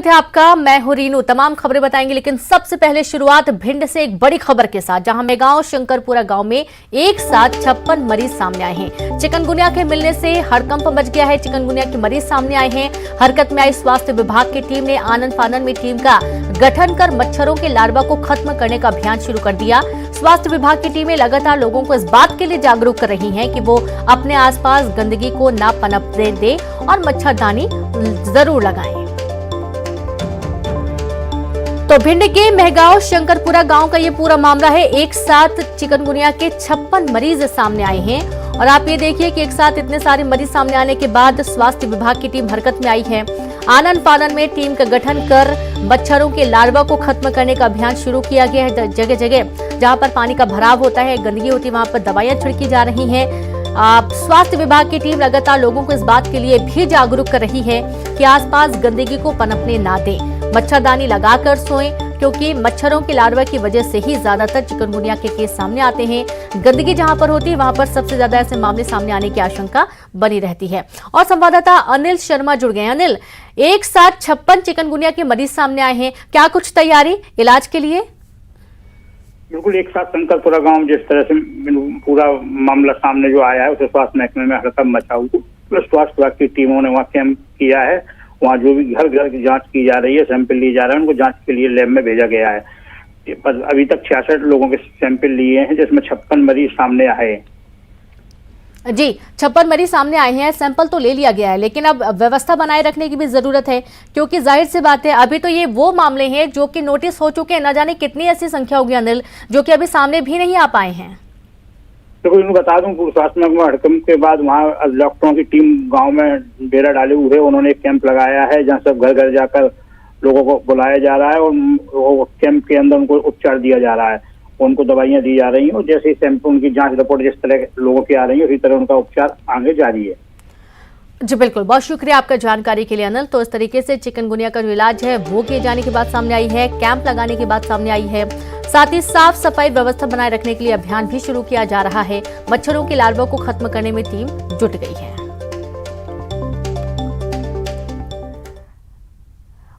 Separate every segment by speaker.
Speaker 1: स्वागत है आपका। मैं हूं रीनू। तमाम खबरें बताएंगे, लेकिन सबसे पहले शुरुआत भिंड से एक बड़ी खबर के साथ, जहां मेगांव शंकरपुरा गांव में एक साथ 56 मरीज सामने आए हैं। चिकनगुनिया के मिलने से हड़कंप मच गया है। चिकनगुनिया के मरीज सामने आए हैं। हरकत में आई स्वास्थ्य विभाग की टीम ने आनन फानन में टीम का गठन कर मच्छरों के लार्वा को खत्म करने का अभियान शुरू कर दिया। स्वास्थ्य विभाग की टीमें लगातार लोगों को इस बात के लिए जागरूक कर रही हैं कि वो अपने आसपास गंदगी को ना पनपने दें और मच्छरदानी जरूर लगाएं। तो भिंड के मेहगांव शंकरपुरा गांव का ये पूरा मामला है। एक साथ चिकनगुनिया के 56 मरीज सामने आए हैं और आप ये देखिए कि एक साथ इतने सारे मरीज सामने आने के बाद स्वास्थ्य विभाग की टीम हरकत में आई है। आनन फानन में टीम का गठन कर मच्छरों के लार्वा को खत्म करने का अभियान शुरू किया गया है। जगह जगह जहां पर पानी का भराव होता है, गंदगी होती है, वहां पर दवाइयां छिड़की जा रही हैं। स्वास्थ्य विभाग की टीम लगातार लोगों को इस बात के लिए भी जागरूक कर रही है कि आसपास गंदगी को पनपने ना दें, मच्छरदानी लगाकर सोएं, क्योंकि मच्छरों के लार्वा की वजह से ही ज्यादातर चिकनगुनिया के केस सामने आते हैं। गंदगी जहां पर होती है वहां पर सबसे ज्यादा ऐसे मामले सामने आने की आशंका बनी रहती है। और संवाददाता अनिल शर्मा जुड़ गए। अनिल, एक साथ 56 चिकनगुनिया के मरीज सामने आए हैं, क्या कुछ तैयारी इलाज के लिए?
Speaker 2: बिल्कुल, एक साथ शंकरपुरा गांव जिस तरह से पूरा मामला सामने जो आया है, उसे स्वास्थ्य महकमे में हड़कंप मचा हुआ। प्लस स्वास्थ्य विभाग की टीमों ने वहाँ कैंप किया है। वहाँ जो भी घर घर की जांच की जा रही है, सैंपल लिए जा रहे हैं, उनको जांच के लिए लैब में भेजा गया है। पर अभी तक 66 लोगों के सैंपल लिए हैं, जिसमें 56 मरीज सामने आए हैं।
Speaker 1: जी, 56 मरीज सामने आए हैं। सैंपल तो ले लिया गया है, लेकिन अब व्यवस्था बनाए रखने की भी जरूरत है, क्योंकि जाहिर सी बात है अभी तो ये वो मामले हैं जो कि नोटिस हो चुके हैं। न जाने कितनी ऐसी संख्या होगी अनिल, जो कि अभी सामने भी नहीं आ पाए हैं।
Speaker 2: तो इनको बता दूं, पूर्व स्वास्थ्य महकमा हड़कंप के बाद वहाँ डॉक्टरों की टीम गांव में डेरा डाले हुए, उन्होंने एक कैंप लगाया है जहाँ सब घर घर जाकर लोगों को बुलाया जा रहा है और कैंप के अंदर उनको उपचार दिया जा रहा है, उनको दवाइयां दी जा रही हैं और जैसे ही सैंपल उनकी जांच रिपोर्ट जिस तरह लोगों की आ रही है, उसी तरह उनका उपचार आगे जारी है।
Speaker 1: जी बिल्कुल, बहुत शुक्रिया आपका जानकारी के लिए अनिल। तो इस तरीके से चिकनगुनिया का जो इलाज है वो किए जाने की बात सामने आई है, कैंप लगाने की बात सामने आई है, साथ ही साफ सफाई व्यवस्था बनाए रखने के लिए अभियान भी शुरू किया जा रहा है। मच्छरों के लार्वा को खत्म करने में टीम जुट गई है।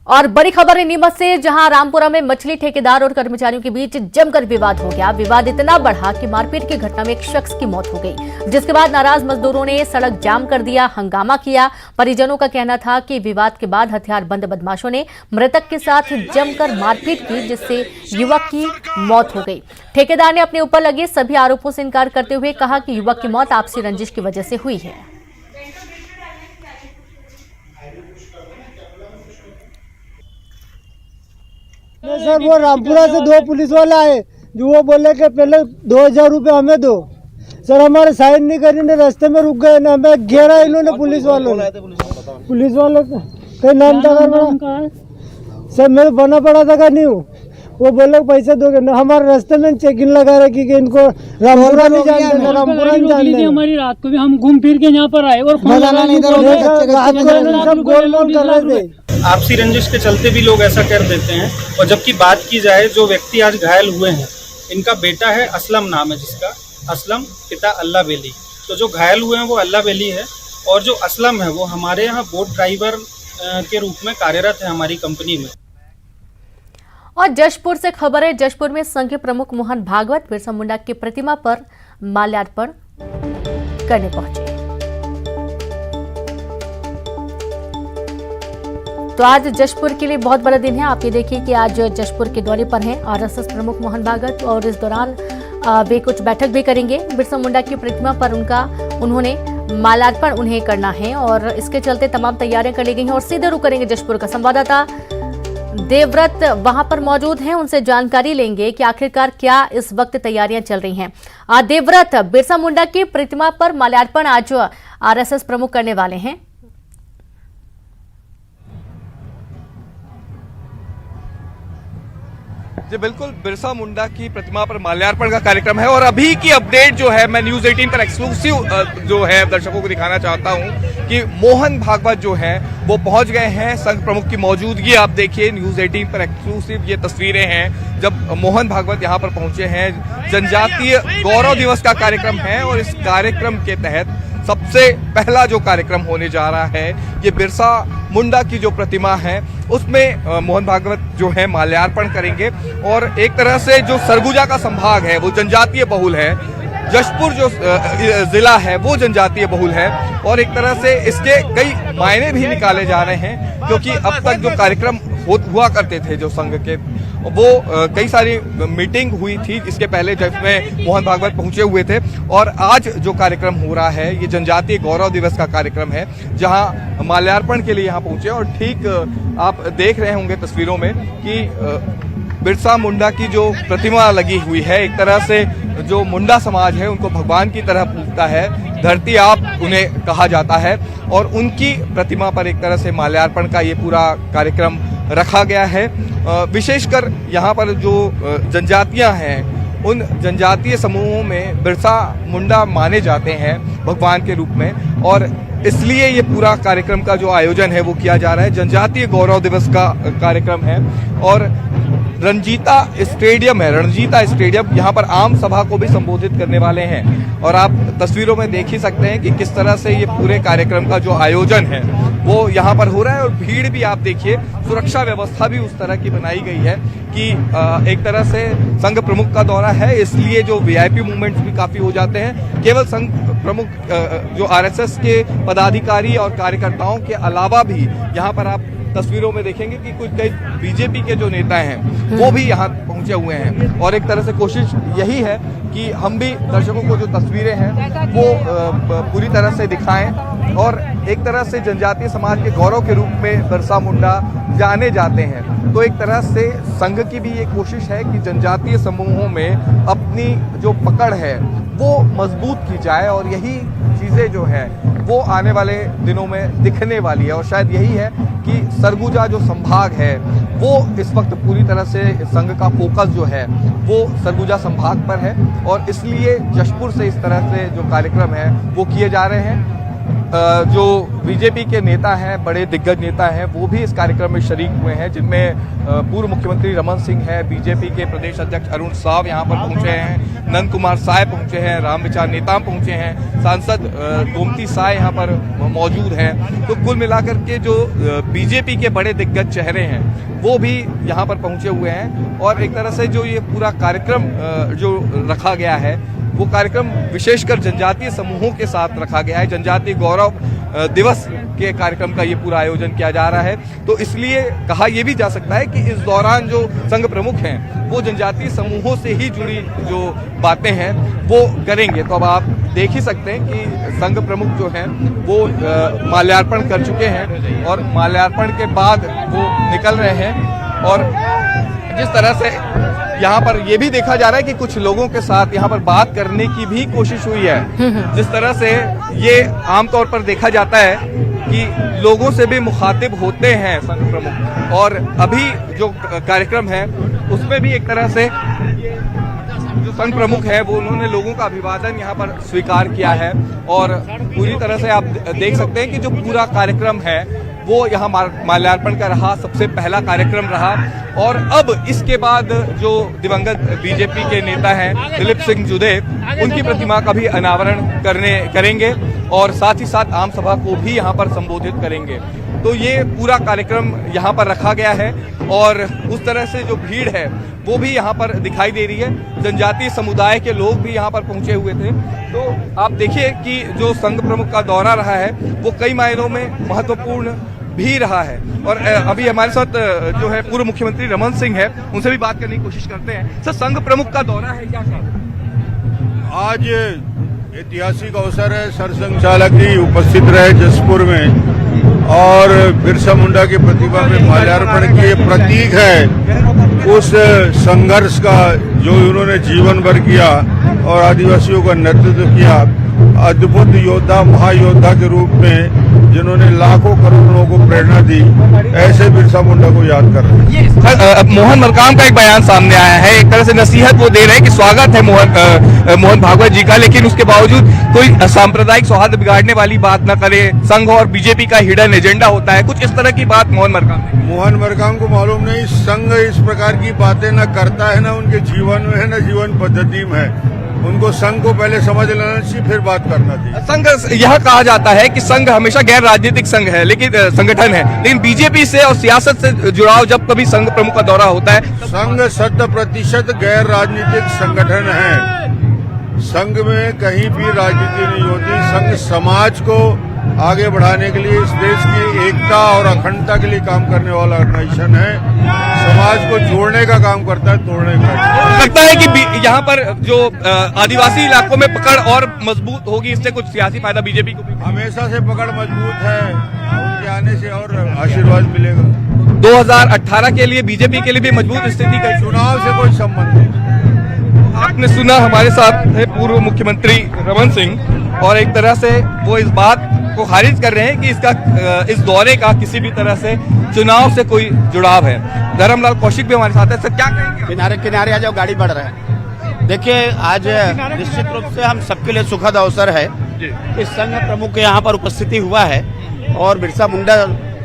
Speaker 1: और बड़ी खबर है नीमच से, जहां रामपुरा में मछली ठेकेदार और कर्मचारियों के बीच जमकर विवाद हो गया। विवाद इतना बढ़ा कि मारपीट की घटना में एक शख्स की मौत हो गई, जिसके बाद नाराज मजदूरों ने सड़क जाम कर दिया, हंगामा किया। परिजनों का कहना था कि विवाद के बाद हथियारबंद बदमाशों ने मृतक के साथ जमकर मारपीट की, जिससे युवक की मौत हो गई। ठेकेदार ने अपने ऊपर लगे सभी आरोपों से इनकार करते हुए कहा कि युवक की मौत आपसी रंजिश की वजह से हुई है।
Speaker 3: नहीं सर, वो रामपुरा से 2 पुलिस वाले आए जो वो बोले कि पहले 2000 रुपये हमें दो। सर हमारे साइन नहीं करी, ने रास्ते में रुक गए, ना हमें घेरा इन्होंने पुलिस वालों ने। पुलिस वालों का नाम था सर, मैं बना पड़ा था नहीं हूँ। वो बोले पैसे दोगे ना, हमारे रास्ते में चेकिंग लगा रखी कि इनको रामपुरा नहीं जानते, रामपुरा नहीं जानते।
Speaker 4: हमारी रात को भी हम घूम फिर के यहाँ पर आए और
Speaker 3: सब गोलमाल कर रहे थे।
Speaker 5: आपसी रंजिश के चलते भी लोग ऐसा कर देते हैं। और जबकि बात की जाए, जो व्यक्ति आज घायल हुए हैं, इनका बेटा है असलम, नाम है जिसका, असलम, पिता अल्लाह बेली। तो जो घायल हुए हैं वो अल्लाह बेली है और जो असलम है वो हमारे यहाँ बोट ड्राइवर के रूप में कार्यरत है हमारी कंपनी में।
Speaker 1: और जशपुर से खबर है, जशपुर में संघ प्रमुख मोहन भागवत बिरसा मुंडा की प्रतिमा पर माल्यार्पण करने पहुंचे। तो आज जशपुर के लिए बहुत बड़ा दिन है। आप ये देखिए कि आज जशपुर के दौरे पर हैं आरएसएस प्रमुख मोहन भागवत और इस दौरान वे कुछ बैठक भी करेंगे। बिरसा मुंडा की प्रतिमा पर उन्होंने माल्यार्पण उन्हें करना है और इसके चलते तमाम तैयारियां कर ली गई हैं और सीधे रुख करेंगे जशपुर का। संवाददाता देवव्रत वहां पर मौजूद हैं, उनसे जानकारी लेंगे कि आखिरकार क्या इस वक्त तैयारियां चल रही हैं। देवव्रत, बिरसा मुंडा की प्रतिमा पर माल्यार्पण आज आरएसएस प्रमुख करने वाले हैं।
Speaker 6: जी बिल्कुल, बिरसा मुंडा की प्रतिमा पर माल्यार्पण का कार्यक्रम है और अभी की अपडेट जो है मैं न्यूज 18 पर एक्सक्लूसिव जो है दर्शकों को दिखाना चाहता हूं कि मोहन भागवत जो है वो पहुंच गए हैं। संघ प्रमुख की मौजूदगी आप देखिए, न्यूज 18 पर एक्सक्लूसिव ये तस्वीरें हैं जब मोहन भागवत यहां पर पहुंचे हैं। जनजातीय गौरव दिवस का कार्यक्रम है और इस कार्यक्रम के तहत सबसे पहला जो कार्यक्रम होने जा रहा है ये बिरसा मुंडा की जो प्रतिमा है उसमें मोहन भागवत जो है माल्यार्पण करेंगे। और एक तरह से जो सरगुजा का संभाग है वो जनजातीय बहुल है, जशपुर जो जिला है वो जनजातीय बहुल है, और एक तरह से इसके कई मायने भी निकाले जा रहे हैं क्योंकि अब तक जो कार्यक्रम हुआ करते थे जो संघ के वो कई सारी मीटिंग हुई थी इसके पहले जिसमें मोहन भागवत पहुंचे हुए थे। और आज जो कार्यक्रम हो रहा है ये जनजातीय गौरव दिवस का कार्यक्रम है जहां माल्यार्पण के लिए यहां पहुंचे। और ठीक आप देख रहे होंगे तस्वीरों में कि बिरसा मुंडा की जो प्रतिमा लगी हुई है, एक तरह से जो मुंडा समाज है उनको भगवान की तरह पूजता है, धरती आप उन्हें कहा जाता है, और उनकी प्रतिमा पर एक तरह से माल्यार्पण का ये पूरा कार्यक्रम रखा गया है। विशेषकर यहाँ पर जो जनजातियां हैं उन जनजातीय समूहों में बिरसा मुंडा माने जाते हैं भगवान के रूप में, और इसलिए ये पूरा कार्यक्रम का जो आयोजन है वो किया जा रहा है। जनजातीय गौरव दिवस का कार्यक्रम है और रंजीता स्टेडियम है, रणजीता स्टेडियम, यहाँ पर आम सभा को भी संबोधित करने वाले हैं। और आप तस्वीरों में देख ही सकते हैं कि किस तरह से ये पूरे कार्यक्रम का जो आयोजन है वो यहाँ पर हो रहा है। और भीड़ भी आप देखिए, सुरक्षा व्यवस्था भी उस तरह की बनाई गई है कि एक तरह से संघ प्रमुख का दौरा है इसलिए जो वीआईपी मूवमेंट्स भी काफी हो जाते हैं। केवल संघ प्रमुख जो आरएसएस के पदाधिकारी और कार्यकर्ताओं के अलावा भी यहाँ पर आप तस्वीरों में देखेंगे कि कुछ कई बीजेपी के जो नेता हैं वो भी यहाँ पहुंचे हुए हैं। और एक तरह से कोशिश यही है कि हम भी दर्शकों को जो तस्वीरें हैं वो पूरी तरह से दिखाएं। और एक तरह से जनजातीय समाज के गौरव के रूप में बिरसा मुंडा जाने जाते हैं, तो एक तरह से संघ की भी ये कोशिश है कि जनजातीय समूहों में अपनी जो पकड़ है वो मजबूत की जाए। और यही चीजें जो है वो आने वाले दिनों में दिखने वाली है। और शायद यही है कि सरगुजा जो संभाग है वो इस वक्त पूरी तरह से संघ का फोकस जो है वो सरगुजा संभाग पर है, और इसलिए जशपुर से इस तरह से जो कार्यक्रम है वो किए जा रहे हैं। जो बीजेपी के नेता हैं, बड़े दिग्गज नेता हैं, वो भी इस कार्यक्रम में शरीक हुए हैं, जिनमें पूर्व मुख्यमंत्री रमन सिंह है, बीजेपी के प्रदेश अध्यक्ष अरुण साव यहाँ पर पहुंचे हैं, नंद कुमार साय पहुंचे हैं, रामविचार नेताम पहुंचे हैं, सांसद गोमती साय यहाँ पर मौजूद हैं। तो कुल मिलाकर के जो बीजेपी के बड़े दिग्गज चेहरे हैं वो भी यहाँ पर पहुंचे हुए हैं। और एक तरह से जो ये पूरा कार्यक्रम जो रखा गया है वो कार्यक्रम विशेषकर जनजातीय समूहों के साथ रखा गया है। जनजातीय गौरव दिवस के कार्यक्रम का ये पूरा आयोजन किया जा रहा है, तो इसलिए कहा यह भी जा सकता है कि इस दौरान जो संघ प्रमुख हैं वो जनजातीय समूहों से ही जुड़ी जो बातें हैं वो करेंगे। तो अब आप देख ही सकते हैं कि संघ प्रमुख जो हैं वो माल्यार्पण कर चुके हैं और माल्यार्पण के बाद वो निकल रहे हैं। और जिस तरह से यहाँ पर ये भी देखा जा रहा है कि कुछ लोगों के साथ यहाँ पर बात करने की भी कोशिश हुई है। जिस तरह से ये आमतौर पर देखा जाता है कि लोगों से भी मुखातिब होते हैं संघ प्रमुख, और अभी जो कार्यक्रम है उसमें भी एक तरह से जो संघ प्रमुख है वो उन्होंने लोगों का अभिवादन यहाँ पर स्वीकार किया है। और पूरी तरह से आप देख सकते हैं कि जो पूरा कार्यक्रम है वो यहाँ माल्यार्पण का रहा, सबसे पहला कार्यक्रम रहा। और अब इसके बाद जो दिवंगत बीजेपी के नेता हैं दिलीप सिंह जुदे, उनकी प्रतिमा का भी अनावरण करेंगे और साथ ही साथ आम सभा को भी यहाँ पर संबोधित करेंगे। तो ये पूरा कार्यक्रम यहाँ पर रखा गया है और उस तरह से जो भीड़ है वो भी यहाँ पर दिखाई दे रही है। जनजातीय समुदाय के लोग भी यहाँ पर पहुंचे हुए थे। तो आप देखिए कि जो संघ प्रमुख का दौरा रहा है वो कई मायनों में महत्वपूर्ण भी रहा है। और अभी हमारे साथ जो है पूर्व मुख्यमंत्री रमन सिंह है, उनसे भी बात करने की कोशिश करते हैं। सर, संघ प्रमुख का दौरा है, क्या कहें?
Speaker 7: आज ऐतिहासिक अवसर है, सरसंघ चालक जी उपस्थित रहे जसपुर में और बिरसा मुंडा की प्रतिमा में माल्यार्पण किए। प्रतीक है उस संघर्ष का जो उन्होंने जीवन भर किया और आदिवासियों का नेतृत्व किया। अद्भुत योद्धा, महायोद्धा के रूप में जिन्होंने लाखों करोड़ों को प्रेरणा दी, ऐसे बिरसा मुंडा को याद कर रहे हैं।
Speaker 6: मोहन मरकाम का एक बयान सामने आया है, एक तरह से नसीहत वो दे रहे हैं कि स्वागत है मोहन भागवत जी का, लेकिन उसके बावजूद कोई सांप्रदायिक सौहार्द बिगाड़ने वाली बात न करे। संघ और बीजेपी का हिडन एजेंडा होता है, कुछ इस तरह की बात मोहन मरकाम
Speaker 7: को मालूम नहीं। संघ इस प्रकार की बातें न करता है, न उनके जीवन में है, न जीवन पद्धति में है। उनको संघ को पहले समझ लेना चाहिए, फिर बात करना चाहिए।
Speaker 6: संघ, यह कहा जाता है कि संघ हमेशा गैर राजनीतिक संघ है, लेकिन संगठन है, लेकिन बीजेपी से और सियासत से जुड़ाव जब कभी संघ प्रमुख का दौरा होता है।
Speaker 7: संघ 100% गैर राजनीतिक संगठन है। संघ में कहीं भी राजनीति नहीं होती। संघ समाज को आगे बढ़ाने के लिए, इस देश की एकता और अखंडता के लिए काम करने वाला ऑर्गेनाइजेशन है। समाज को जोड़ने का काम करता है, तोड़ने का।
Speaker 6: लगता है कि यहाँ पर जो आदिवासी इलाकों में पकड़ और मजबूत होगी, इससे कुछ सियासी फायदा बीजेपी को भी?
Speaker 7: हमेशा से पकड़ मजबूत है, उनके आने से और आशीर्वाद मिलेगा।
Speaker 6: 2018 के लिए बीजेपी के लिए भी मजबूत स्थिति का
Speaker 7: चुनाव से कोई संबंध नहीं।
Speaker 6: आपने सुना, हमारे साथ है पूर्व मुख्यमंत्री रमन सिंह, और एक तरह से वो इस बात को खारिज कर रहे हैं कि इस दौरे का किसी भी तरह से चुनाव से कोई जुड़ाव है। धर्मलाल कौशिक भी हमारे साथ है। सर, क्या कहेंगे?
Speaker 8: किनारे किनारे आ जाओ, गाड़ी बढ़ रहा है। देखिए, आज निश्चित रूप से हम सबके लिए सुखद अवसर है कि संघ प्रमुख के यहाँ पर उपस्थिति हुआ है, और बिरसा मुंडा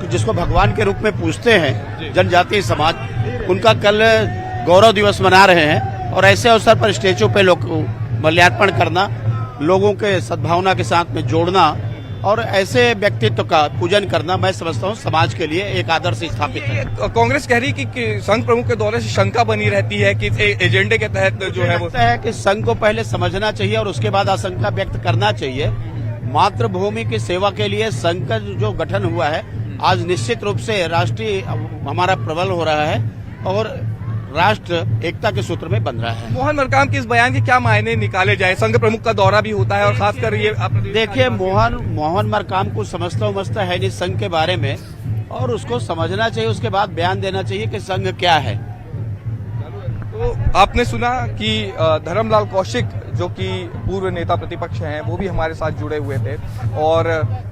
Speaker 8: जिसको भगवान के रूप में पूजते हैं जनजातीय समाज, उनका कल गौरव दिवस मना रहे हैं, और ऐसे अवसर पर स्टेचू पे लोग माल्यार्पण करना, लोगों के सद्भावना के साथ में जोड़ना और ऐसे व्यक्तित्व का पूजन करना, मैं समझता हूँ समाज के लिए एक आदर्श स्थापित है।
Speaker 6: कांग्रेस कह रही कि संघ प्रमुख के दौरे से शंका बनी रहती है कि एजेंडे के तहत जो है वो
Speaker 8: लगता है कि संघ को पहले समझना चाहिए और उसके बाद आशंका व्यक्त करना चाहिए। मातृभूमि की सेवा के लिए संघ का जो गठन हुआ है, आज निश्चित रूप से राष्ट्रीय हमारा प्रबल हो रहा है और राष्ट्र एकता के सूत्र में बंध रहा है।
Speaker 6: मोहन मरकाम के इस बयान के क्या मायने निकाले जाए? संघ प्रमुख का दौरा भी होता है, और खासकर ये
Speaker 8: देखिए, मोहन मरकाम को समझता है नहीं संघ के बारे में, और उसको समझना चाहिए, उसके बाद बयान देना चाहिए कि संघ क्या है।
Speaker 6: तो आपने सुना कि धर्मलाल कौशिक, जो कि पूर्व नेता प्रतिपक्ष हैं, वो भी हमारे साथ जुड़े हुए थे, और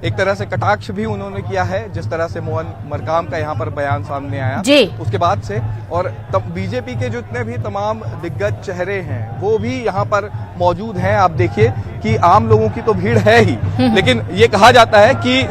Speaker 6: एक तरह से कटाक्ष भी उन्होंने किया है जिस तरह से मोहन मरकाम का यहाँ पर बयान सामने आया
Speaker 1: जी।
Speaker 6: उसके बाद से। और तब बीजेपी के जितने भी तमाम दिग्गज चेहरे हैं वो भी यहाँ पर मौजूद हैं। आप देखिए कि आम लोगों की तो भीड़ है ही, लेकिन ये कहा जाता है कि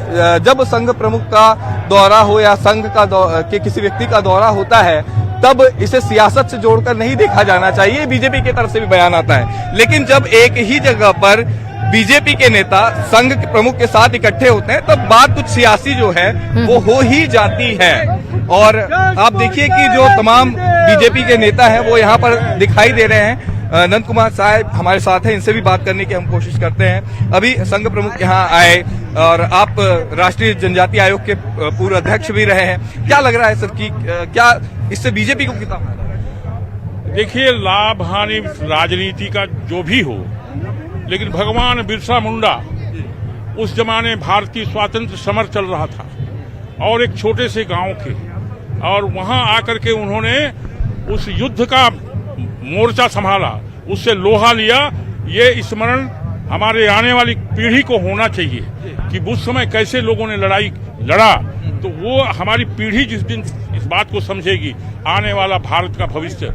Speaker 6: जब संघ प्रमुख का दौरा हो या संघ का के किसी व्यक्ति का दौरा होता है, तब इसे सियासत से जोड़कर नहीं देखा जाना चाहिए। बीजेपी की तरफ से भी बयान आता है, लेकिन जब एक ही जगह पर बीजेपी के नेता संघ के प्रमुख के साथ इकट्ठे होते हैं, तब बात कुछ सियासी जो है वो हो ही जाती है। और आप देखिए कि जो तमाम बीजेपी के नेता हैं वो यहाँ पर दिखाई दे रहे हैं। नंद कुमार साहब हमारे साथ हैं, इनसे भी बात करने की हम कोशिश करते हैं। अभी संघ प्रमुख यहाँ आए, और आप राष्ट्रीय जनजातीय आयोग के पूर्व अध्यक्ष भी रहे हैं। क्या लग रहा है सर कि क्या इससे बीजेपी को कितना फायदा?
Speaker 9: देखिए, लाभ हानि राजनीति का जो भी हो, लेकिन भगवान बिरसा मुंडा उस जमाने भारत की स्वातंत्र समर चल रहा था, और एक छोटे से गांव के, और वहां आकर के उन्होंने उस युद्ध का मोर्चा संभाला, उससे लोहा लिया। ये स्मरण हमारे आने वाली पीढ़ी को होना चाहिए कि उस समय कैसे लोगों ने लड़ाई लड़ा, तो वो हमारी पीढ़ी जिस दिन इस बात को समझेगी, आने वाला भारत का भविष्य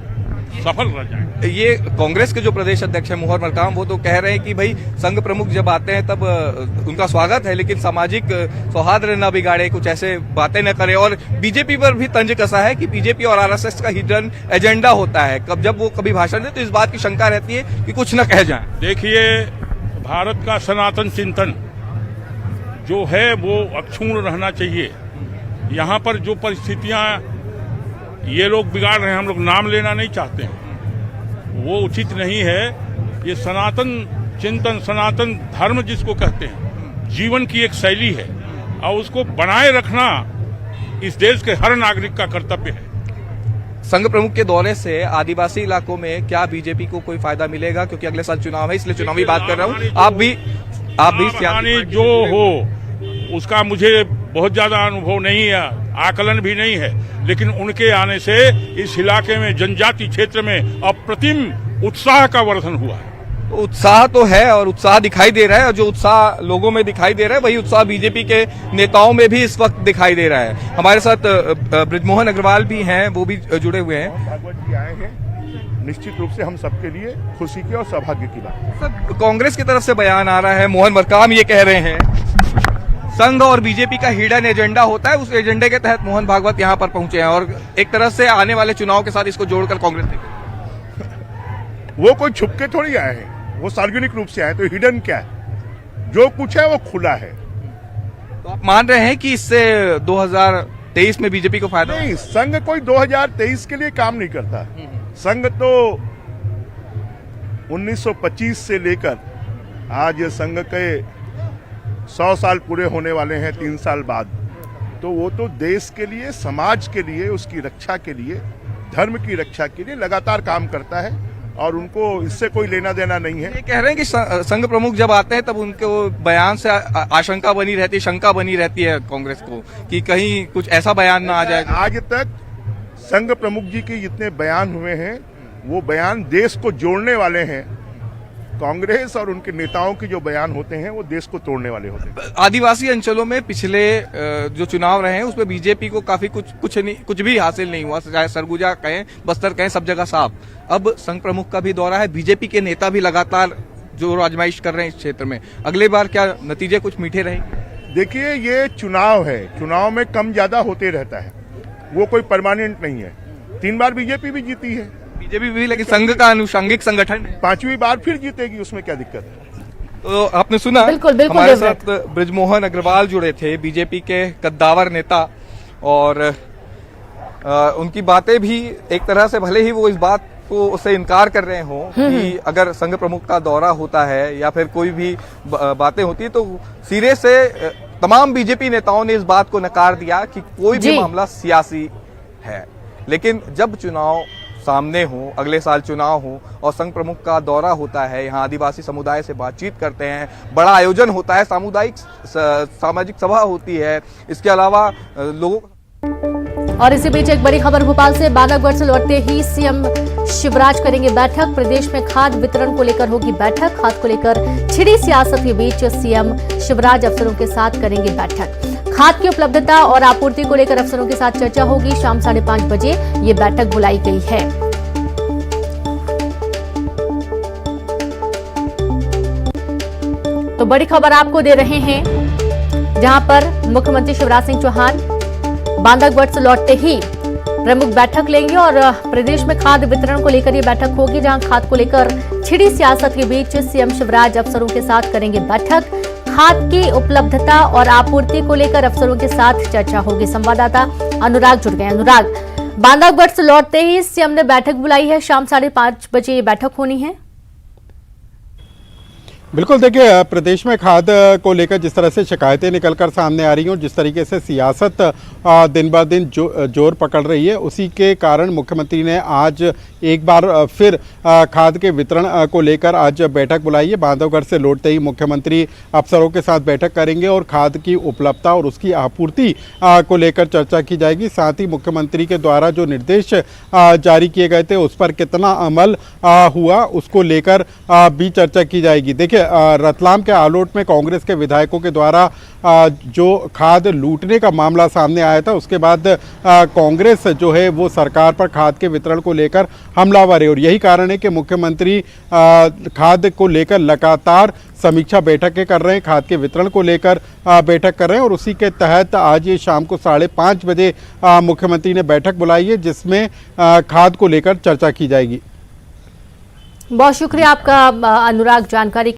Speaker 9: सफल रह जाएगा।
Speaker 6: ये कांग्रेस के जो प्रदेश अध्यक्ष है मोहन मरकाम, वो तो कह रहे हैं कि भाई संघ प्रमुख जब आते हैं तब उनका स्वागत है, लेकिन सामाजिक सौहार्द न बिगाड़े, कुछ ऐसे बातें न करे। और बीजेपी पर भी तंज कसा है कि बीजेपी और आरएसएस का हिडन एजेंडा होता है, जब वो कभी भाषण दे तो इस बात की शंका रहती है कि कुछ न कह जाए।
Speaker 9: देखिए, भारत का सनातन चिंतन जो है वो अक्षुण्ण रहना चाहिए। यहाँ पर जो परिस्थितियां ये लोग बिगाड़ रहे हैं, हम लोग नाम लेना नहीं चाहते हैं, वो उचित नहीं है। ये सनातन चिंतन, सनातन धर्म जिसको कहते हैं, जीवन की एक शैली है, और उसको बनाए रखना इस देश के हर नागरिक का कर्तव्य है।
Speaker 6: संघ प्रमुख के दौरे से आदिवासी इलाकों में क्या बीजेपी को कोई फायदा मिलेगा? क्योंकि अगले साल चुनाव है, इसलिए चुनावी बात कर रहा हूँ। आप भी
Speaker 9: जो हो उसका मुझे बहुत ज्यादा अनुभव नहीं है, आकलन भी नहीं है, लेकिन उनके आने से इस इलाके में, जनजाति क्षेत्र में अप्रतिम उत्साह का वर्धन हुआ है।
Speaker 6: उत्साह तो है, और उत्साह दिखाई दे रहा है, और जो उत्साह लोगों में दिखाई दे रहा है वही उत्साह बीजेपी के नेताओं में भी इस वक्त दिखाई दे रहा है। हमारे साथ बृजमोहन अग्रवाल भी हैं, वो भी जुड़े हुए हैं।
Speaker 7: भागवत जी आए हैं, निश्चित रूप से हम सबके लिए खुशी की और सौभाग्य की बात।
Speaker 6: सर, कांग्रेस की तरफ से बयान आ रहा है, मोहन मरकाम ये कह रहे हैं संघ और बीजेपी का हिडन एजेंडा होता है, उस एजेंडे के तहत मोहन भागवत यहाँ पर पहुंचे हैं, और एक तरह से आने वाले चुनाव के साथ इसको जोड़कर कांग्रेस
Speaker 7: वो कोई छुप के थोड़ी आए हैं, वो सार्वजनिक रूप से आए, तो हिडन क्या है? जो कुछ है वो खुला है।
Speaker 6: तो आप मान रहे हैं कि इससे 2023 में बीजेपी को फायदा?
Speaker 7: नहीं, संघ कोई 2023 के लिए काम नहीं करता। संघ तो 1925 से लेकर आज संघ के 100 साल पूरे होने वाले हैं 3 साल बाद, तो वो तो देश के लिए, समाज के लिए, उसकी रक्षा के लिए, धर्म की रक्षा के लिए लगातार काम करता है और उनको इससे कोई लेना देना नहीं है।
Speaker 6: ये कह रहे हैं कि संघ प्रमुख जब आते हैं तब उनके वो बयान से आशंका बनी रहती है, शंका बनी रहती है कांग्रेस को कि कहीं कुछ ऐसा बयान ना आ जाए।
Speaker 7: आज तक संघ प्रमुख जी के जितने बयान हुए हैं वो बयान देश को जोड़ने वाले हैं। कांग्रेस और उनके नेताओं के जो बयान होते हैं वो देश को तोड़ने वाले होते हैं।
Speaker 6: आदिवासी अंचलों में पिछले जो चुनाव रहे हैं उसमें बीजेपी को काफी कुछ भी हासिल नहीं हुआ, चाहे सरगुजा कहें, बस्तर कहें, सब जगह साफ। अब संघ प्रमुख का भी दौरा है, बीजेपी के नेता भी लगातार जो आजमाइश कर रहे हैं इस क्षेत्र में। अगले बार क्या नतीजे कुछ मीठे रहेंगे?
Speaker 7: देखिए, ये चुनाव है, चुनाव में कम ज्यादा होते रहता है, वो कोई परमानेंट नहीं है। 3 बार बीजेपी भी जीती है,
Speaker 6: बीजेपी भी, लेकिन संघ का अनुषंगिक संगठन है।
Speaker 7: 5वीं बार फिर जीतेगी, उसमें क्या दिक्कत है?
Speaker 6: तो आपने सुना,
Speaker 1: बिल्कुल
Speaker 6: हमारे साथ बृजमोहन अग्रवाल जुड़े थे, बीजेपी के कद्दावर नेता, और उनकी बातें भी एक तरह से, भले ही वो इस बात को उससे इनकार कर रहे हो कि अगर संघ प्रमुख का दौरा होता है या फिर कोई भी बातें होती है तो सिरे से तमाम बीजेपी नेताओं ने इस बात को नकार दिया कि कोई भी मामला सियासी है। लेकिन जब चुनाव सामने हो, अगले साल चुनाव हो और संघ प्रमुख का दौरा होता है, यहाँ आदिवासी समुदाय से बातचीत करते हैं, बड़ा आयोजन होता है, सामुदायिक सामाजिक सभा होती है, इसके अलावा लोगों।
Speaker 1: और इसी बीच एक बड़ी खबर भोपाल से, बांधवगढ़ से लौटते ही सीएम शिवराज करेंगे बैठक। प्रदेश में खाद वितरण को लेकर होगी बैठक। खाद को लेकर छिड़ी सियासत के बीच सीएम शिवराज अफसरों के साथ करेंगे बैठक। खाद की उपलब्धता और आपूर्ति को लेकर अफसरों के साथ चर्चा होगी। शाम 5:30 बजे ये बैठक बुलाई गई है। तो बड़ी खबर आपको दे रहे हैं, जहां पर मुख्यमंत्री शिवराज सिंह चौहान बांधवगढ़ से लौटते ही प्रमुख बैठक लेंगे और प्रदेश में खाद वितरण को लेकर ये बैठक होगी, जहां खाद को लेकर छिड़ी सियासत के बीच सीएम शिवराज अफसरों के साथ करेंगे बैठक। खाद की उपलब्धता और आपूर्ति को लेकर अफसरों के साथ चर्चा होगी। संवाददाता अनुराग जुड़ गए। अनुराग, बांधवगढ़ से लौटते ही सीएम ने बैठक बुलाई है, शाम 5:30 बजे ये बैठक होनी है।
Speaker 10: बिल्कुल, देखिए, प्रदेश में खाद को लेकर जिस तरह से शिकायतें निकलकर सामने आ रही हैं और जिस तरीके से सियासत दिन ब दिन जोर पकड़ रही है, उसी के कारण मुख्यमंत्री ने आज एक बार फिर खाद के वितरण को लेकर आज बैठक बुलाई है। बांधवगढ़ से लौटते ही मुख्यमंत्री अफसरों के साथ बैठक करेंगे और खाद की उपलब्धता और उसकी आपूर्ति को लेकर चर्चा की जाएगी। साथ ही मुख्यमंत्री के द्वारा जो निर्देश जारी किए गए थे उस पर कितना अमल हुआ, उसको लेकर भी चर्चा की जाएगी। देखिए, रतलाम के आलोट में कांग्रेस के विधायकों के द्वारा जो खाद लूटने का मामला सामने आया था, उसके बाद कांग्रेस जो है वो सरकार पर खाद के वितरण को लेकर हमलावर है और यही कारण है कि मुख्यमंत्री खाद को लेकर लगातार समीक्षा बैठकें कर रहे हैं, खाद के वितरण को लेकर बैठक कर रहे हैं और उसी के तहत आज ये शाम को 5:30 बजे मुख्यमंत्री ने बैठक बुलाई है, जिसमें खाद को लेकर चर्चा की जाएगी।
Speaker 1: बहुत शुक्रिया आपका अनुराग जानकारी